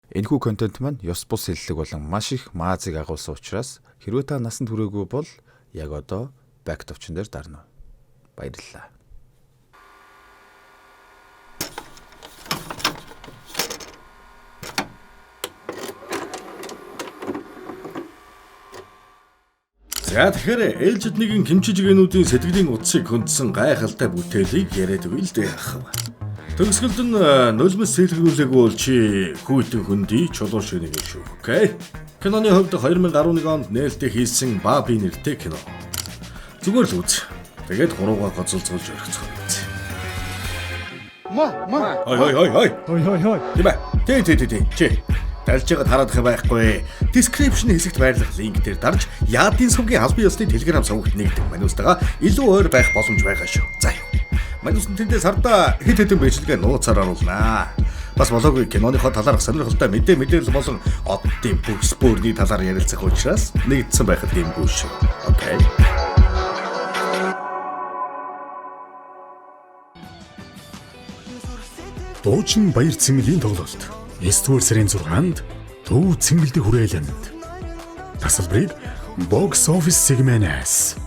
Энэхүү контент маань ёс бус хэллэг болон маш их маазыг агуулсан учраас хэрвээ та насанд хүрээгүй бол яг одоо back товчон дээр дарна. Баярлалаа. За тэгэхээр ээлжид нэгэн кимчижгээнүүдийн сэтгэлийн утсыг хөндсөн гайхалтай бүтээлийг яриад өгье л дээ ах. Төгсгөлд нь нулимс сэлгүүлээгүй бол чи хүйтэн хөндөй чулуу шинийг шүү. Окей. Киноны хувьд 2011 онд нээлттэй хийсэн Баби нэртэй кино. Зүгээр л үз. Тэгээд гуруугаа гоцолцуулж өргөцгөө үз. Хой. Тий. Чи далж байгаад хараад их байхгүй. Description хэсэгт байрлах линк дээр дарж яадын сувгийн албан ёсны Telegram сувагт нэгдэх манустайгаа илүү ойр байх боломж байгаа шүү. За юу. Манусын тэндээс хардаа хэд хэдэн бичлэгээ нууцаар оруулнаа. Бас болоогүй киноныхоо талаарх сонирхолтой мэдээлэл болон оддын бүс бүрний талаар ярилцах учраас нэгдсэн байхад дэмгүй шүү. Окей. Дуучин Баяр Цэнгэлийн тоглолт 9-р сарын 6-нд Төв Цэнгэлдэх хүрээлэнд тасалбарыг бокс офис сегмэнээс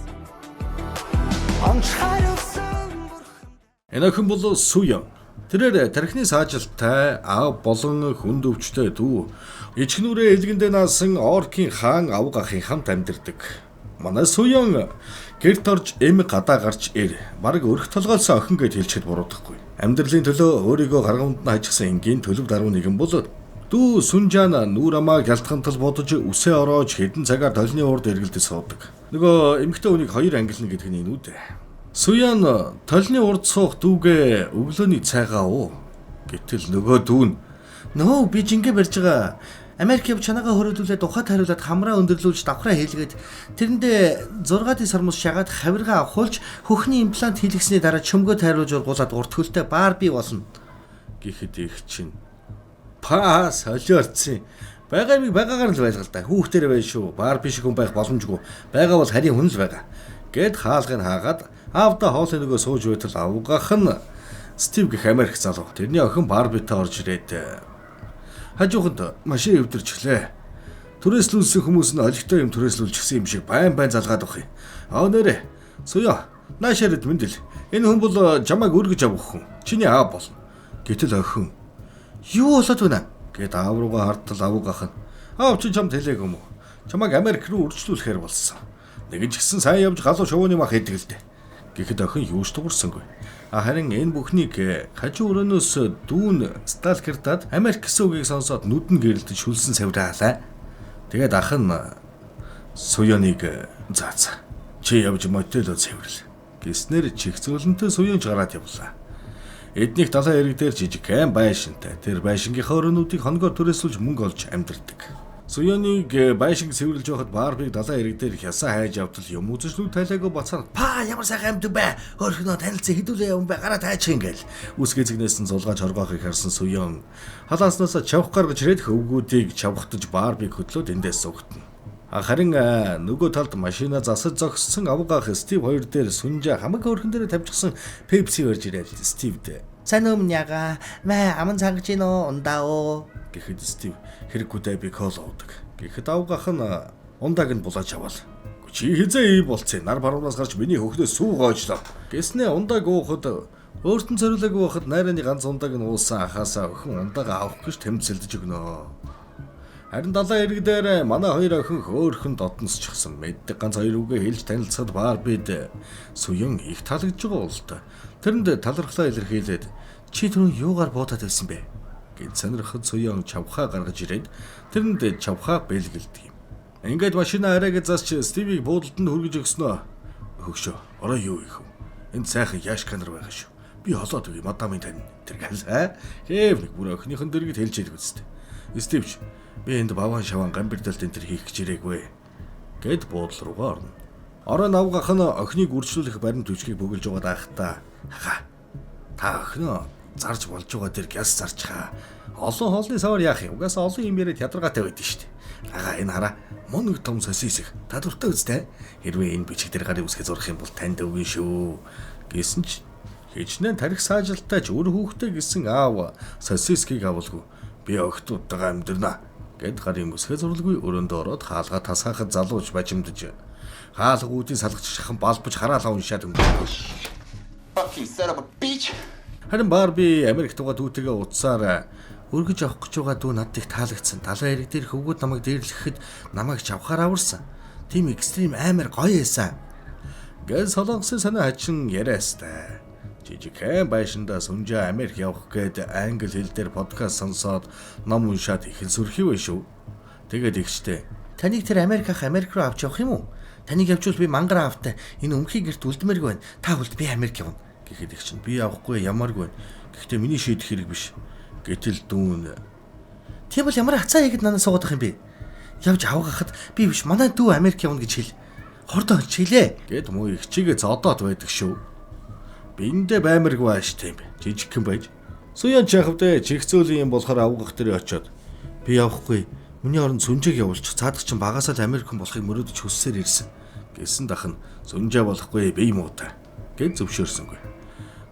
Энэ охин бол Суян. Тэрээр тархины саажилттай аав болон хүнд өвчтэй дүү ичгнүүрээ элгэндээ наасан оркийн хаан авга ахын хамт амьдардаг. Манай Суян гэрт орж эм гадаа гарч ир бараг өрх толгойлсон охин гэж хэлчихэд буруудахгүй. Амьдралын төлөө өөрийгөө гаргамд нь хажихсан энгийн төлөв даруй нэгэн бол дүү Сүнжаана нүүрамаа гялтгантал бодож үсээ ороож хэдэн цагаар толны урд эргэлдэж суудаг. Нөгөө эмэгтэй хүнийг хоёр ангилна гэдэг нь энэ үү дээ. Суян толны урд суух дүүгээ өглөөний цайгаа уу. Гэтэл нөгөө дүү нь "Нөө би жингээ барьж байгаа. Америк яв чанаагаа хөрөлдүүлээд ухаат хариулаад хамраа өндөрлүүлж давхраа хийлгээд тэрэндээ 6-ын сармус шагаад хавиргаа авахулж хөхний имплант хийлгэсний дараа чөмгөө тайруулж ургуулад урт хөлтэй Барби болно" гэхэд их чинь паас солиорцсон. Байгаа юм байгаагаар л байлгал да. Хүүхдэр байж шүү. Барби шиг хүн байх боломжгүй. Байгаа бол харийн хүн л байгаа. Гэт хаалгыг хаагаад аавда хоолой нөгөө сууж байтал авгах нь Стив гэх Америк залуу. Тэрний охин Барбитай орж ирээд хажууханд машин өвдөрчлээ. Түрээслүүлсэн хүмүүс нь олигтой юм түрээслүүлчихсэн юм шиг байн залгаад авах юм. Нэрэ. Суя. Наашард мэндэл. Энэ хүн бол жамааг өргөж авах хүн. Чиний аав болно. Гэтэл охин юу болоод байна гэд аав руугаа хартал авгах нь. Аав чи чамд хэлээг юм уу? Чамааг Америк руу үржлүүлэхээр болсон. Нэгэн ч гэсэн сайн явж галуу шувууны мах хийдэг л дээ. Гэхэд охин юу ч дуурсангүй. Харин энэ бүхнийг хажуу өрөөнөөс дүүн сталкертад Америк гэсэн үгийг сонсоод нүдэн гэрэлтэж шүлсэн савраалаа. Тэгээд ах нь Суяныг заацаа. Чи явж мотелөө цэвэрлэ. Гэснээр чихзөөлөнтэй Суянж гараад явлаа. Эднийх далайн эрэг дээр жижигхэн байшинтай. Тэр байшингийнхаа өрөөнүүдийг хоногоор түрээсүүлж мөнгө олж амьдардаг. Суяныг байшинг цэвэрлж байхад Барбиг далайн эрэг дээр хясаа хайж явтал юм үзэжлүү тайлаагүй бацаар "Па ямар сайхан амьд бэ? Өөрхнөө танилцсан хэдүүлээ юм бэ? Гараа тайчих ингээл." Үсгээ зэгнээсэн зулгааж хоргоохыг харсан Суян халааснаас чавх гаргаж ирээд хөвгүүдийг чавхтаж Барбиг хөдлөөд эндээс сугтна. Харин нөгөө талд машина засаж зогссон авгаах Стив хоёр дээр Сүнжа хамаг өөрхөн дээр тавьчихсан Пепси барьж ирээд Стивд "Сайн өмнө яга. Мэ аман цангаж ийн үү? Ундао." Гэхэд Стив хэрэггүйдээ би кол уудаг. Гэхэд авгаах нь ундааг нь булааж авал. "Чи хизээ ий болцсон. Нар баруунаас гарч миний хөхнөөс сүү гоожлоо." Гэснээ ундааг уухад өөртөө зориулаагүй байхад найраны ганц ундааг нь уусан ахаасаа өхөн ундаагаа авах гэж тэмцэлдэж өгнө. Харин далайн эрэг дээр манай хоёр охин хөөхөн додносчихсан. Мэддэг ганц хоёр үгээ хэлж танилцахад Барбид Суян их таалагдж байгаа бол та. Тэрэнд талархлаа илэрхийлээд "Чи түрүү юугаар буудаад байсан бэ?" гэд сонирхоод Суян чавхаа гаргаж ирээд тэрэнд чавхаа бэлгэлдэг юм. Ингээд машина арайг засч Стивийг буудалд нь хүргэж өгснөө. "Хөгшөө, ороо юу их вэ? Энд сайхан яшканер байгаа шүү. Би холоод өгье мадамын тань." Тэр гэлээ. Хэв нэг бүр охиныхон дэргэд хэлж идэг үстэй. "Стивч, би энд баван шаван гамбирдалт энэ төр хийх гэж ирээгүй." гэд буудал руугаа орно. Орон авгах нь охиныг үржлүүлэх баримт хүчгийг бөглөж байгаа даахтаа. "Та охиноо зарж болж байгаа тэр гяс зарчхаа. Олон хоолны савар яах юм? Угаасаа олон юм яриад ядаргаатай байдсан шүү дээ. Энэ хараа. Мөн нэг том сосисик. Та дуртай үстэй. Хэрвээ энэ бичиг дээр гарын үсгээ зурх юм бол танд өгнө шүү." Гэсэн ч хичнээн тарих саажилттай ч өөр хүүхдээ гисэн аав сосискийг авалгүй. Би охтуудтайгаа амьдрнаа гэд гарын мөсгөө зурлгүй өрөөндөө ороод хаалга тасгаахад залууж бажимдаж хаалгуудын салгач шахан балбаж хараалаа уншаад өнгөрөв. Fucking son of a bitch. Харин Барби Америк тугаа дүүтэйгээ уцаар өргөж авах гэж байгаа дүү надад их таалагдсан. Далайн хэрэг дээр хөвгүүд намайг дээрлэхэд намайг чавхаар аварсан. Тим экстрим амар гоё эсэн. Гэл солонгосын санаа хачин яриастай. Жижигхэн байшинда сүнжээ Америк явах гээд англи хэл дээр подкаст сонсоод ном уншаад их сүрхий вэ шүү. Тэгээд ихчтэй. Таныг тэр Америк руу авч явах юм уу? Таныг явуул би мангар автай. Энэ өмхий гэрт үлдмээргүй байна. Та үлд би Америк явна. Гэхэд их чинь би явахгүй ямааргүй. Гэхдээ миний шийдэх хэрэг биш. Гэтэл дүүн. Тийм бол ямар хацаа хийгээд надад суугаад ах юм бэ? Явж авгахад би биш манай дүү Америк явна гэж хэл. Хордоо хилээ. Гэт муу их чигээ зодоод байдаг шүү. Биндэ баймарг baаш тийм. Жижигхэн байж. Суян чахвдэ чихцүүлийн юм болохоор авгах дээр очиод би явахгүй. Миний оронд сүнжээг явуулчих. Цаадах чинь багасаа л Америкэн болохыг мөрөөдөж хүссээр ирсэн. Гэсэн дахин сүнжээ болохгүй бие муутай. Гэт зөвшөөрсөнгүй.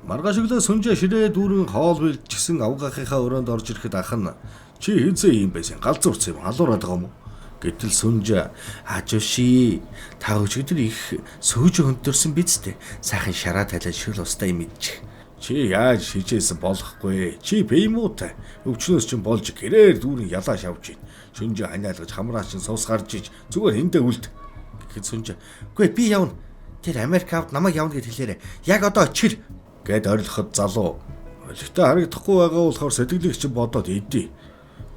Маргааш өглөө сүнжээ ширээ дүүрэн хоол бэлчсэн авгахынхаа өрөөнд орж ирэхэд ах нь чи хизээ юм байсан. Галзуурсан юм. Халуураад байгаа юм уу? Гэтэл сүнжээ ажуши та өчигдөр их сөөж хөнтөрсөн биз дээ. Сайхан шараа талаад шил устай юм идчих. Чи яаж хижээсэн болохгүй. Чи бие муутай. Өвчнөөс чинь болж гэрээр дүүрэн ялааш явж гин. Сүнжээ ханиалгаж хамраач сус гарч иж зүгээр хиндэ үлд. Гэхэд сүнжээ үгүй би явна. Тэр Америк авд намайг явна гэж хэлээрэ. Яг одоо очир гэд орилоход залуу. Олигтой харагдахгүй байгаа болохоор сэтгэлийг чинь бодоод идэв.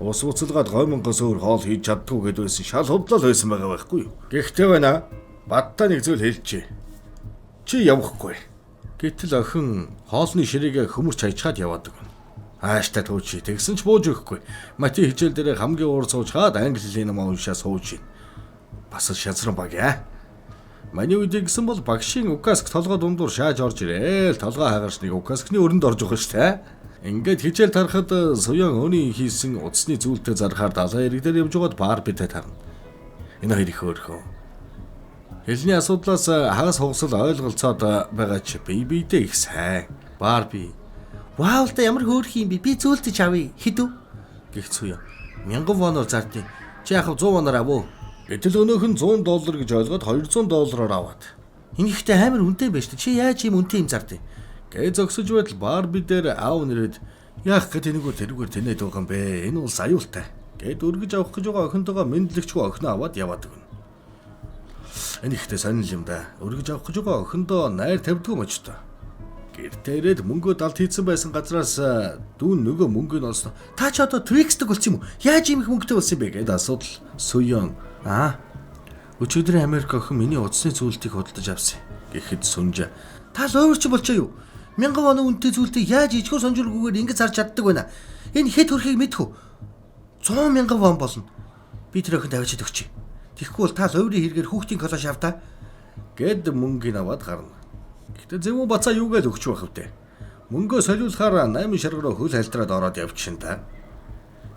Ус уцалгаад гомонгос өөр хоол хийж чаддгүй гэд байсан шал худлал байсан байгаа байхгүй юу. Гэхдээ байна. Бадтай нэг зүйл хэлчихэ. Чи явахгүй. Гэтэл охин хоолны ширээгээ хөмөрч хайчаад яваад өгнө. Ааштай тууч тэгсэн ч бууж өгөхгүй. Мати хичээл дээр хамгийн уур суучгаад англи хэлний ном уншаа сууж байна. Бас шазран баг яа. Маний үед гисэн бол багшийн указк толгой дундуур шааж орж ирээл толгой хаагаарч нэг указкны өрөнд орж байгаа шүү дээ. Ингээд хичээл тарахад Суян өөний хийсэн утасны зүйлтэй зарахаар далайн ирэг дээр явж байгаад Барбитэй тарна. Энэ хоёр их өөрхөө. Хэлний асуудлаас хагас хугасал ойлголцоод байгаа ч бибидээ их сайн. Барби. Вау та ямар хөөрх юм бэ? Би зөөлдөж авъя. Хэдв? Гэх Суян. 1000 воноор зардیں۔ Чи яхав 100 воноор авав. Гэтэл өнөөх нь $100 гэж ойлгоод $200 аваад. Ингэхдээ амар үнэтэй байж та. Чи яаж ийм үнэтэй юм зардیں۔ Гэ зогсож байтал Барби дээр аав нэрэд яах гэж тэнийгөө тэрүүгээр тэнээд байгаа юм бэ? Энэ бол аюултай. Гэд өргөж авах гэж байгаа охинтойгоо мэдлэгчгүй охиноо аваад яваад өгнө. Энэ ихтэй сонирхол юм да. Өргөж авах гэж байгаа охиндоо найр тавьдгүй мөч та. Гэртээ ирээд мөнгөө далд хийцэн байсан газраас дүүн нөгөө мөнгөний олсон. Та ч одоо Twix-дэг болсон юм уу? Яаж ийм их мөнгөтэй болсон юм бэ гэд асуудал Суян. Өчигдөр Америк охин миний утасны зүйлтийг худалдаж авсан. Гэхэд сүнжээ. Та л өөрч болчоо юу? 1000 вон үнэтэй зүйлтийг яаж ичгөө сонжиргүйгээр ингэж зарж чаддаг байна. Энэ хэд хөрхийг мэдхүү. 100,000 вон болно. Би тэр охинд авчид өгчий. Тэгэхгүй бол та л өөрийн хэрэгээр хүүхдийн колош авдаа. Гэд мөнгөний аваад гарна. Гэтэ зэвүүн бацаа юугээд өгч байх вдэ. Мөнгөө солиулахаар 8 шаргараа хөл хальтраад ороод явчихна та.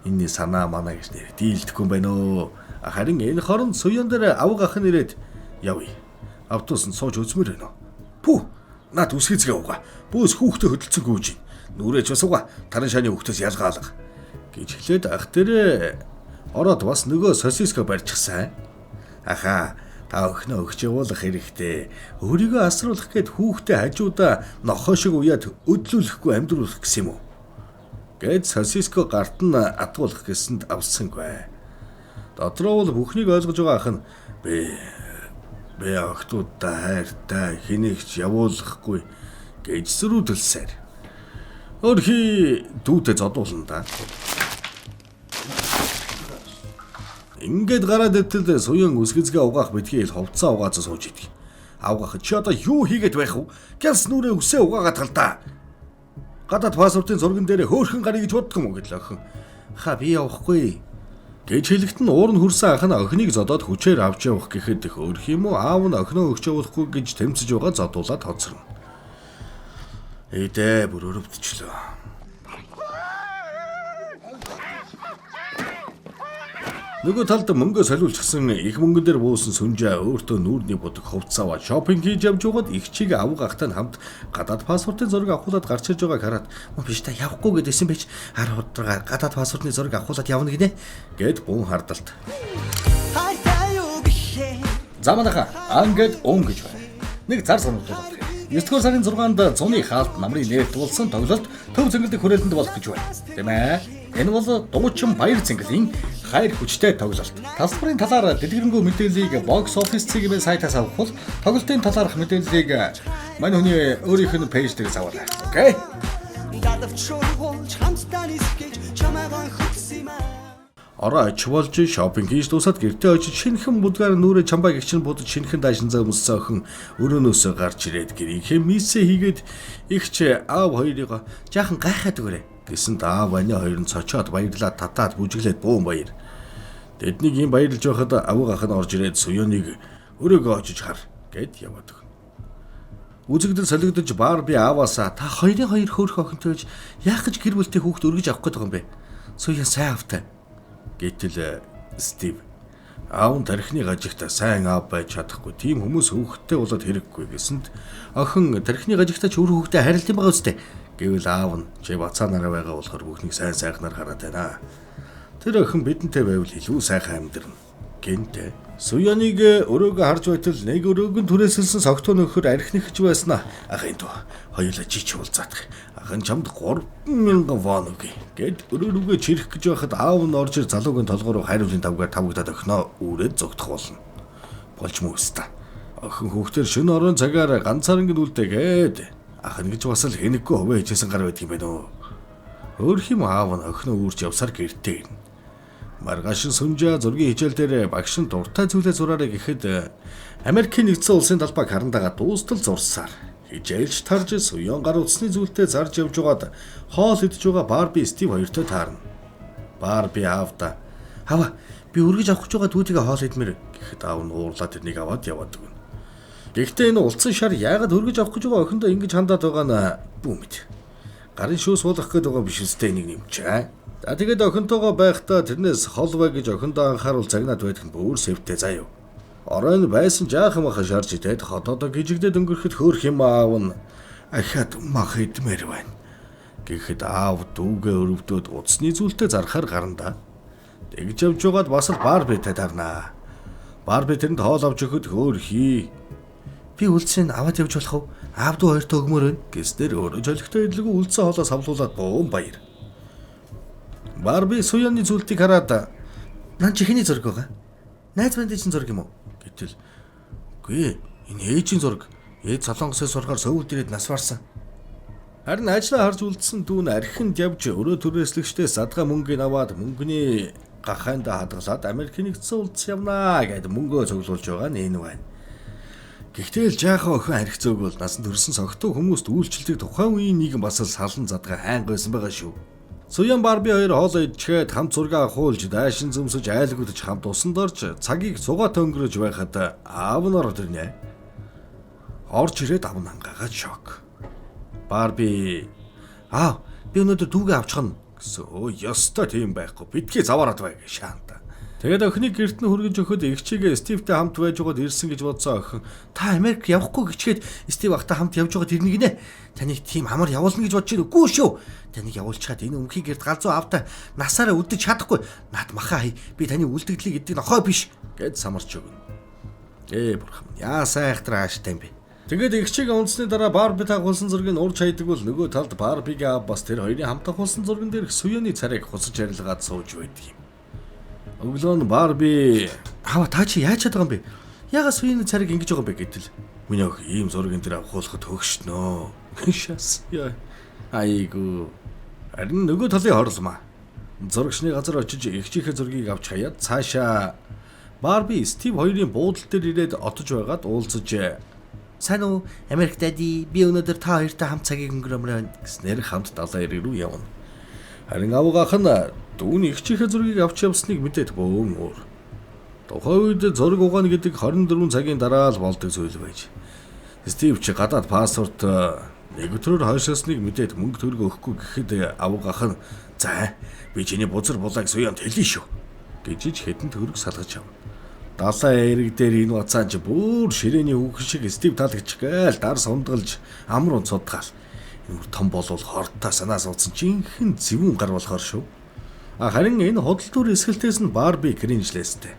Энэний санаа манаа гэж нэр дийлдэхгүй юм байна өө. Харин энэ хорон Суян дээр авга ах нэрэд явъя. Автобус нь сууж үзмээр байна. Пүү. Наад үсгэцгээ угаа. Бөөс хүүхдээ хөдөлцөнгөө үуж. Нүрэж бас угаа. Таран шааны хүүхдээс ялгаалга. Гэж хэлээд ах дээр ороод бас нөгөө сосиско барьчихсан. Аха. Та охиноо өгч явуулах хэрэгтэй. Өөрийгөө асруулах гээд хүүхдээ хажуудаа нохоо шиг уяад өдлүүлэхгүй амьдруулах гэсэн юм уу? Гэд сосиско гарт нь атгуулах гэсэнд авсангүй. Дотроо бол бүхнийг ойлгож байгаа ах нь би охтуудтай хайртай хэнийг ч явуулахгүй гэж зөрүүдэлсээр. Өөрхий дүүтэй зодуулна да. Ингээд гараад итэл Суян үсгэцгээ угаах битгий ховцоо угаацаа сууж идэг. Авгаах чи одоо юу хийгээд байх вэ? Гялс нүрээ үсээ угаагаад талдаа. Гадаад паспортын зурган дээр хөөхөн гарыг гэж боддог юм уу гэтэл охин. Ха би явахгүй. Гэж хэлэхэд нь уур нь хүрсэн ах нь охиныг зодоод хүчээр авч явах гэхэд хөөх юм уу аав нь охиноо өгч явуулахгүй гэж тэмцэж байгаа зодуулаад хоцорно. Эдээ бүр өрөвдчихлөө. Нөгөө талд мөнгө солиулчихсан их мөнгөн дээр буусан сүнжээ өөртөө нүүрний будаг хувцас аваад шопинг хийж явж байгаад их чиг авга ахтай хамт гадаад паспортын зураг авахуулаад гарч ирж байгааг хараад биш та явахгүй гэдээсэн байж 10 удаагаар гадаад паспортны зураг авахуулаад явна гинэ гэд бүүн хардалт. Заманаха ангид гэж байна. Нэг зар сануулдаг. 9-р сарын 6-нд зуны хаалт намрын нэр тулсан тоглолт төв цэнгэлдэх хүрээлэнд болох гэж байна. Тийм ээ. Энэ бол дуучин баяр цэнгэлийн хайр хүчтэй тоглолт. Тасалбарын талаар дэлгэрэнгүй мэдээллийг Box Office CGM сайтаас авах бол тоглолтын талаарх мэдээллийг мань хүний өөрийнх нь пэйж дээрээс аваарай. Окей? Ороо оч болж шопинг хийж дуусаад гэртээ очиж шинэхэн будгаар нүрэ чамбаа гихчин будаж шинэхэн даашин заа өмссөн охин өрөөнөөсөө гарч ирээд гэрийнхээ мисээ хийгээд ихч аав хоёрыг жаахан гайхаад өгөөрэй гэсэн аав ани хоёр нь цочоод баярлаад татаад бүжиглээд бүүн баяр. Тэднийг ийм баярлж байхад авиг ах нь орж ирээд Суёныг өрөөгөө очиж хар гэд яваад өгнө. Үзэгдэл солигдож Барби ааваасаа та хоёрын хоёр хөөрх охинтой яах гэж гэр бүлтэй хүүхд өргөж авах гээд байгаа юм бэ? Суян сайн автай. Гэтэл Стив аав тархины гажигта сайн аав байж чадахгүй тийм хүмүүс хүүхдтэй болоод хэрэггүй гэсэнд охин тархины гажигта ч өөр хүүхдэд харилт юм байгаа үстэй гэвэл аав нь чи бацаанаараа байгаа болохоор бүхнийг сайн сайхнаар хараад байна. Тэр охин бидэнтэй байвал илүү сайхан амьдрна гэнтэй. Суяныг өрөөгөө харж байтал нэг өрөөг нь түрээсэлсэн согтуу нөхөр архинэгч байснаа ахын дөө хоёулаа чич уулзаадах. Ахын чамд 3000 вон өгье гэд өрөөрүүгээ чирэх гэж байхад аав нь орж ир залуугийн толгой руу хайруулын тавгаар тавгадаад охиноо үрээд зогдох болно. Болж мөөстө. Охин хүүхдэр шөнө орон цагаар ганцаараа ингэ үлдээгээд ахын гэж бас л хэнэггүй хуваа хийжсэн гар байдаг юм байна уу. Өөр хэм аав нь охиноо үрж явсаар гэртээ ирнэ. Маргааш сүнжээ зургийн хичээл дээр багш нь дуртай зүйлээ зураарай гэхэд Америкийн нэгдсэн улсын талбайг харандаага дуустал зурсаар хичээлж тарж Суён гар утасны зүйлтэй зарж явж байгаад хоол идж байгаа Барби Стив хоёртой таарна. Барби аавда "Хава би өргөж авах гэж байгаа дүүдийг хоол идмээр" гэхэд аав нь уурлаад тэрнийг аваад яваад өгнө. Гэхдээ энэ улцсан шар яагаад өргөж авах гэж байгаа охиндоо ингэж хандаад байгаа нь бүү мэд. Гарын шүүс суулгах гээд байгаа биш үстэй энийг нэмчээ. За тэгээд охинтойгоо байхдаа тэрнээс хол бай гэж охиндоо анхааруул загнаад байдаг нь бүр сэвтэй заяа. Оройн байсан жаахан маха шарж идээд хотоодоо гжигдээд өнгөрөхөд хөөх юм аав нь ахаад мах идмээр байна. Гэхэд аав дүүгээ өрөвдөөд утасны зүйлтэй зархаар гарна. Тэгж явж байгаад бас л Барбитай таарнаа. Барби тэрэнд хоол авч өгөхөд хөөхий. Би үлдсэнд аваад явж болох уу? Аав дүү хоёртой өгмөр байна гэснээр өөрөө жолигтой идэлгүй үлдсэн хоолоо савлуулаад бөөн баяр. Барби Суяны зүйлтийг хараад "Нан чихний зураг байгаа. Найз бандын зураг юм уу?" гэтэл "Үгүй, энэ ээжийн зураг. Ээж солонгосоос сургаар сөвөд ирээд нас барсан." Харин ажлаа харж үлдсэн дүүн архинд явж өрөө түрээслэгчдээс задгаа мөнгөний аваад мөнгөний гахайнд хадгалаад Америкийн нэгдсэн улс явнаа гэд мөнгөө цуглуулж байгаа нь энэ байна. Гэхдээ л жаахан охин арх зөөгөл насанд төрсэн согтуу хүмүүст үйлчлдэг тухайн үеийн нийгэм бас л салан задгаа хайнг байсан байгаа шүү. Суян Барби хоёр хоолоо идчихэд хамт зураг авахулж даашин зөмсөж айлгуудж хамт усанд орж цагийг цугаатай өнгөрөөж байхад аав нь ороод ирнэ. Орж ирээд аав нь ангаагаад шок. Барби "Аа, би өнөөдөр дүүгээ авчихна" гэсэн. "Өө, ёстой тийм байхгүй. Бидгээ заваараад бай" гэж шаанта. Тэгээд охиныг гэрт нь хүргэж өгөхөд эгчигээ Стивтэй хамт байж байгаад ирсэн гэж бодсон охин "Та Америк явахгүй гэчгээд Стив ахтай хамт явж байгаад ирнэ гинэ. Таныг тийм амар явуулна гэж бодож байна үгүй шүү. Таныг явуулчихад энэ өмхий гэрт галзуу автай насаараа үлдэж чадахгүй. Наад махаа хай. Би таны үлдэгдлийг эдэг нохой биш" гэд самарч өгнө. Бурхан яасаа айхтраа ааштай юм бэ. Тэгээд эгчиг унсны дараа Барби тагуулсан зургийг урж хайдаг бол нөгөө талд Барбигийн аав бас тэр хоёрын хамт тагуулсан зурган дээр Суяны царайг хусаж арилгаад сууж байдаг юм. Өглөө нь Барби "Хава та чи яаж чадсан юм бэ? Ягаад Суяны царайг ингэж байгаа юм бэ?" гэтэл "Миний ох ийм зургийн дээр авахуулахад хөгшнөө." Шас яа. Айгу. Харин нөгөө талын хорломаа. Зурагчны газар очиж эгчийнхээ зургийг авч хаяад цаашаа Барби Стив хоёрын буудлын дээр ирээд отож байгаад уулзаж "Сайн уу? Америк дади, би өнөөдөр та хоёртой хамт цагийг өнгөрөмөр" гэснээр хамт далайн ирэг рүү явна. Харин авгаах нь дүүний эгчийнхээ зургийг авч явсныг мэдээд бөөн уур. Тухайн үед зураг угаана гэдэг 24 цагийн дараа л болдог зүйл байж. Стив чи гадаад паспорт нэг өдрөөр хойшоосныг мэдээд мөнгө төгрөг өгөхгүй гэхэд авгаах нь "За, би чиний бузар булааг Суянд хэлье шүү" гэж хэдэн төгрөг салгаж авна. Далайн эрэг дээр энэ уцаан чи бүр ширээний хүүхэн шиг Стив талагч гээл дар сумдгалж амар унцудгаал. Энэ том болвол хортоо санаа суудсан жинхэнэ зэвүүн гар болохоор шүү. Харин энэ худалдуур эсгэлтээс нь Барби кринжлээстэй.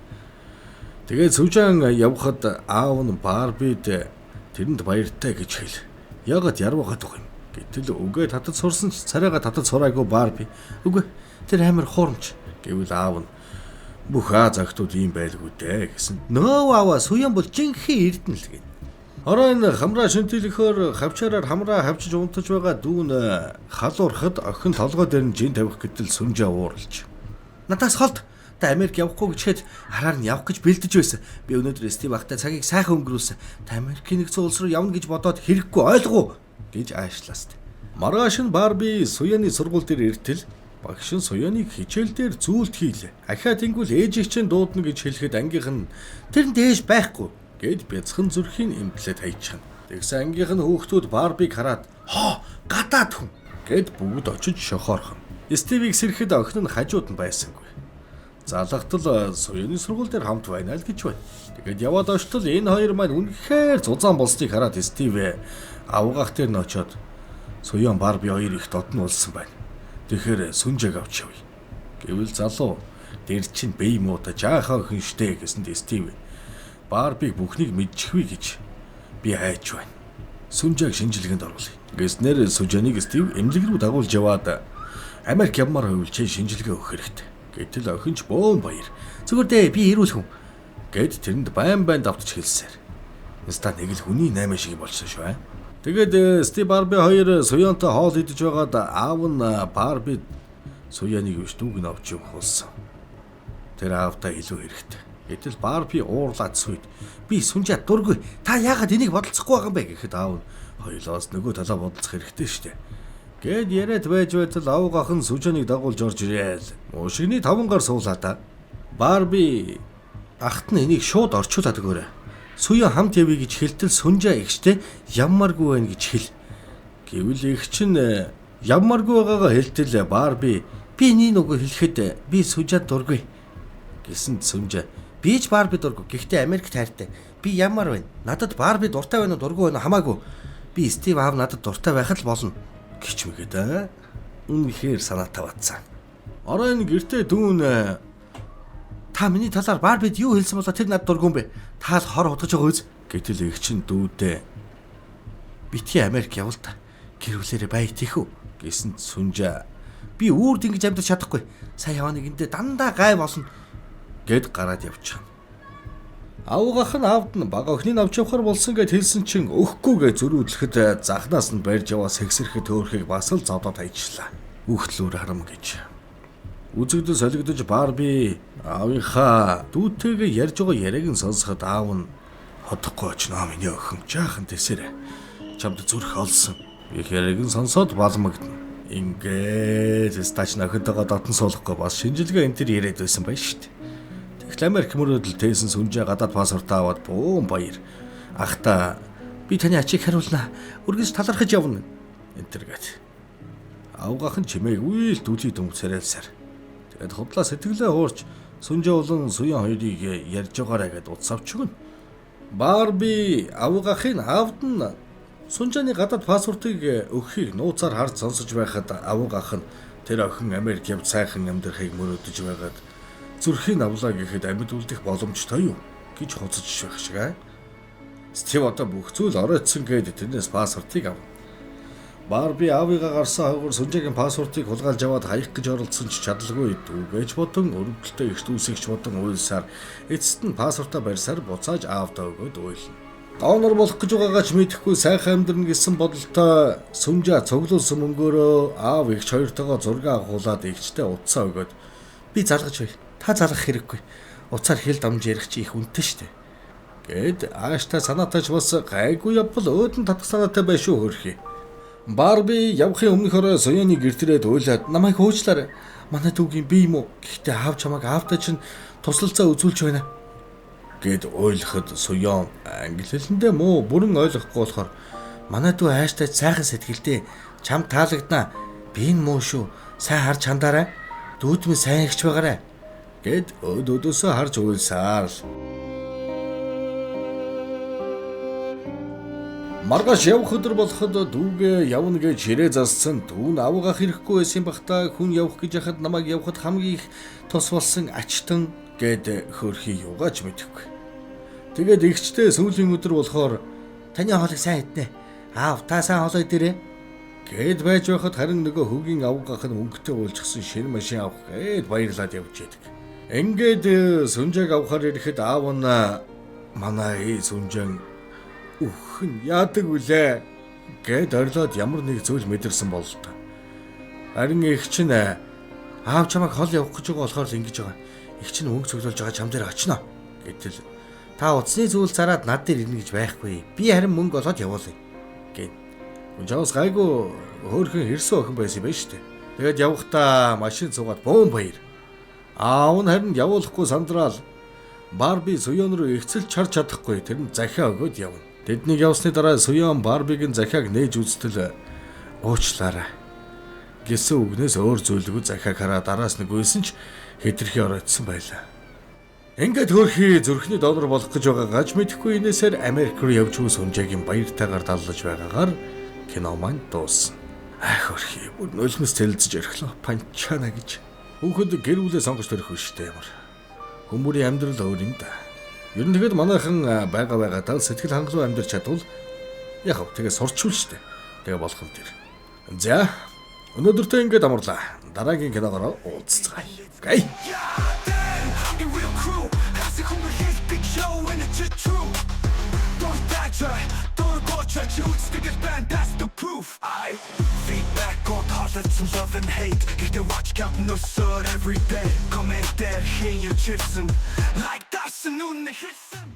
Тэгээд сүжаан явхад аав нь Барбид тэрэнд баяртай гэж хэл. Ягаад ярваад байгаа юм? Гэтэл үгээ татад сурсан ч царайгаа татад сураагүй Барби. Үгүй тэр амар хуурмч гэвэл аав нь бүх загтууд ийм байлгүй дээ гэсэн. Нөө аваа суян бол жинхэнэ эрдэнэ л гин. Оройн хамраа шинтэлэхээр хавчаараар хамраа хавчиж унтаж байгаа дүүн халуурхад охин толгой дээр нь жин тавих гэтэл сүнжээ ууралж. Надаас холд та Америк явахгүй гэчихэд хараар нь явах гэж бэлдэж байсан. Би өнөөдөр Стив ахтай цагийг сайхан өнгөрүүлсэн. Та Америкийн нэгэн улс руу явна гэж бодоод хэрэггүй ойлгов гэж аашлааст. Маргааш нь Барби суяны сургууль дээр иртэл багш нь суяныг хичээл дээр зүйлд хийлээ. Ахиад ингүүл ээжийг чинь дуудна гэж хэлэхэд ангийнх нь тэр нь дээж байхгүй гэд бяцхан зүрхийн эмтлээд хайчихна. Тэгсэн ангийнх нь хүүхдүүд Барбиг хараад гадаад хүн гэд бүгд очиж шохоорхон. Стивийг сэрхэд охин нь хажууд нь байсангүй. Залгатал суяны сургууль дээр хамт байна л гэж байна. Тэгээд яваад очтол энэ хоёр маань үнэхээр зузаан болсныг хараад Стив авгах дээр нь очиод суян Барби хоёр их додн болсон байна. Тэгэхээр сүнжээг авч явъя. Гэвэл залуу дээр чинь бие муута жаахан охин штэ гэсэнд Стив Барбиг бүхнийг мэдчихвэ гэж би хайж байна. Сүнжээг шинжилгээнд оруулъя. Гэснээр сүжэнийг Стив эмнэлэг рүү дагуулж яваад Америк явмаар байвал чи шинжилгээ өгөх хэрэгтэй. Гэтэл охинч бөөн баяр. Зүгээр дээ би ирүүл хүн гэд тэрэнд байн давтаж хэлсээр. Яста нэг л хүний 8 шиг болсон шүү. Тэгээд Стив Барби хоёр суянтай хоол идэж байгаад аав нь Барби суяныг биш дүүг нь авч явах болсон. Тэр аавтай илүү хэрэгтэй. Гэтэл Барби уурлаад сүйд. Би сүнжээ дургүй. Та яагаад энийг бодолцохгүй байгаа юм бэ гэхэд аав нь хоёлоос нөгөө талаа бодолцох хэрэгтэй шүү дээ. Гэд яриад байж байтал авгах нь сүжэнийг дагуулж орж ирээл. Мушигны 5 гар суулаа та. Барби ахт нь энийг шууд орчуулад өгөөрэй. Суян хамт явъя гэж хэлтэл сүнжээ ихтэй яммаргүй байна гэж хэл. Гэвэл их чинь яммаргүй байгаагаа хэлтэл Барби би энийг нөгөө хэлэхэд би сүжээд дургүй гэсэнд сүнжээ би ч Барби дургүй. Гэхдээ Америк тайртай. Би ямар байна? Надад Барби дуртай байна уу дургүй байна хамаагүй. Би Стив аав надад дуртай байхад л болно. Гिच мэгээд үнэхээр санаатай батсан. Оройн гэртээ дүүн та миний талаар Барбид юу хэлсэн болоо тэр надад дургүй юм бэ? Та л хор хутгаж байгаа үз. Гэтэл их чин дүүдээ битгий Америк явал та гэр бүлээрээ бай тийхүү гэсэн сүнжээ. Би үрд ингэж амьдарч чадахгүй. Сая яваа нэгэндээ дандаа гай болно гэд гараад явчихна. Авгах нь аавд нь бага охиныг авч явахар болсон гэж хэлсэн чинь өгөхгүйгээ зөрүүлэхэд захнаас нь барьж яваа сэгсэрхэд төөрхийг бас л зодоод хайчлаа. Үхтлүүр харам гэж. Үзэгдэл солигдож Барби аавынхаа дүүтэйгээ ярьж байгаа яриаг нь сонсоход аав нь хотохгүй очноо миний охин жаахан тэсэрэ. Чамд зүрх олсон. Их яриаг нь сонсоод балмагдана. Ингээд стач нөхөдөгөө дотн суулгахгүй бас шинжилгээ энэ төр яриад байсан байж шít. Америк мөрөөдөл тээсэн сүнжээ гадаад паспортаа аваад бөөн баяр. Ахта би таны ачийг хариулнаа. Үргэлж талархаж явна. Энтергээд. Авгах нь чимээгүй л дүүлийн дүнг царайлсаар. Тэгээд худлаа сэтгэлээ хуурч сүнжээ болон суян хоёрыг ярьж байгаарэ гэд утас авчихна. Барби авгахын аавд нь сүнжээний гадаад паспортыг өгөхийг нууцаар харж сонсож байхад авгах нь тэр охин Америк явж сайхан амьдрахыг мөрөөдөж байгаад зүрхийн авлаа гэхэд амьд үлдэх боломжтой юу гэж хуцаж байх шиг аа. Стив одоо бүх зүйл оройтсон гээд тэрнээс паспортыг авна. Барби аавыгаа гарсан хойгоор сүнжээгийн паспортыг хулгайлж аваад хаях гэж оролцсон ч чадалгүй дүүгэж бодон өрөвдөлтөй их дүүсэгч бодон уйлсаар эцэст нь паспортаа барьсаар буцааж аавдаа өгөөд уйлна. Донор болох гэж байгаагаа ч мэдэхгүй сайхан амьдрна гэсэн бодолтой сүнжээ цуглуулсан мөнгөөрөө аав эгч хоёртойгоо зураг агуулад эгчтэй утсаа өгөөд би залгаж бай. Та залгах хэрэггүй. Уцаар хэл дамж ярих чи их үнэтэй штэ. Гэд ааштай санаатайч бас гайгүй явбал өөдөн татах санаатай bay шүү хөрхий. Барби явахын өмнөхөр соёны гэртэрээд уйлаад намайг хөөчлөөрэй. Манай дүүгийн би юм уу? Гэхдээ аав чамайг аавтай чинь туслалцаа үзүүлж байна. Гэд уйлахад соён англи хэлэндээ муу бүрэн ойлгохгүй болохоор манай дүү ааштай сайхан сэтгэлдээ чам таалагдана. Би энэ муу шүү. Сайн харж хандаарай. Дүүд минь сайн ихч байгаарай гэд өөдөөсөө харж уйлсаар л. Маргааш явах өдөр болоход дүүгээ явна гэж ширээ зассан. Дүү нь авгах ирэхгүй байсан бах та хүн явах гэж яхад намайг явахад хамгийн их тос болсон ачтан гэд хөрхий юугаач мэдэхгүй. Тэгээд ихчтэй сүүлийн өдөр болохоор таны хоолыг сайн иднэ. Аав та сайн хоолой дээрээ гэд байж байхад харин нөгөө хөгийн авгах нь мөнгөтэй уулзсан шинэ машин авах гэд баярлаад явж яадаг. Ингээд сүнжээг авахаар ирэхэд аав нь манай сүнжэн үхэн яадаг үлээ гэд орлоод ямар нэг зүйл мэдэрсэн бол та. Харин эгч нь аав чамайг хол явах гэж байгаа болохоор л ингэж байгаа. Эгч нь мөнгө цуглуулж байгаа чам дээр очино гэтэл та утасны зүйл зараад над дээр ирнэ гэж байхгүй. Би харин мөнгө олоод явуулъя гэд. Унжаас гайгүй хөөрхөн хэрсэн охин байсан юм байна шүү дээ. Тэгээд явахдаа машин цугаад бөөн баяр. Аав нь харин явуулахгүй сандраал Барби суён руу ихцэлж харж чадахгүй тэр нь захиа өгөөд явна. Тэднийг явсны дараа суён Барбигийн захиаг нээж үзтэл уучлаарай гэсэн үгнээс өөр зүйлгүй захиаг хараад араас нь гүйсэн ч хэтэрхий оройтсон байлаа. Ингээд хөрхий зүрхний донор болох гэж байгаагач мэдэхгүй инээсээр Америк руу явж хүс сүнжээгийн баяртайгаар даллаж байгаагаар кино маань дуусна. Хөрхий бүр нулимс тэлцэж өрхлөө панчана гэж. Хүүхэд гэр бүлээ сонгож төрөх биш үү ямар. Хүмүүрийн амьдрал өөр юм да. Ер нь тэгэд манайхан байгаа сэтгэл хангалуун амьдрч чадвал яг тэгээ сурчвал штэ. Тэгээ болох юм тэр. За өнөөдөртөө ингээд амарлаа. Дараагийн киногоор уулзцгаая. Окей. Feedback on toilets and love and hate. Get the watch counting no sun every day. Comment there, hear your chips and like that's the noon the hits.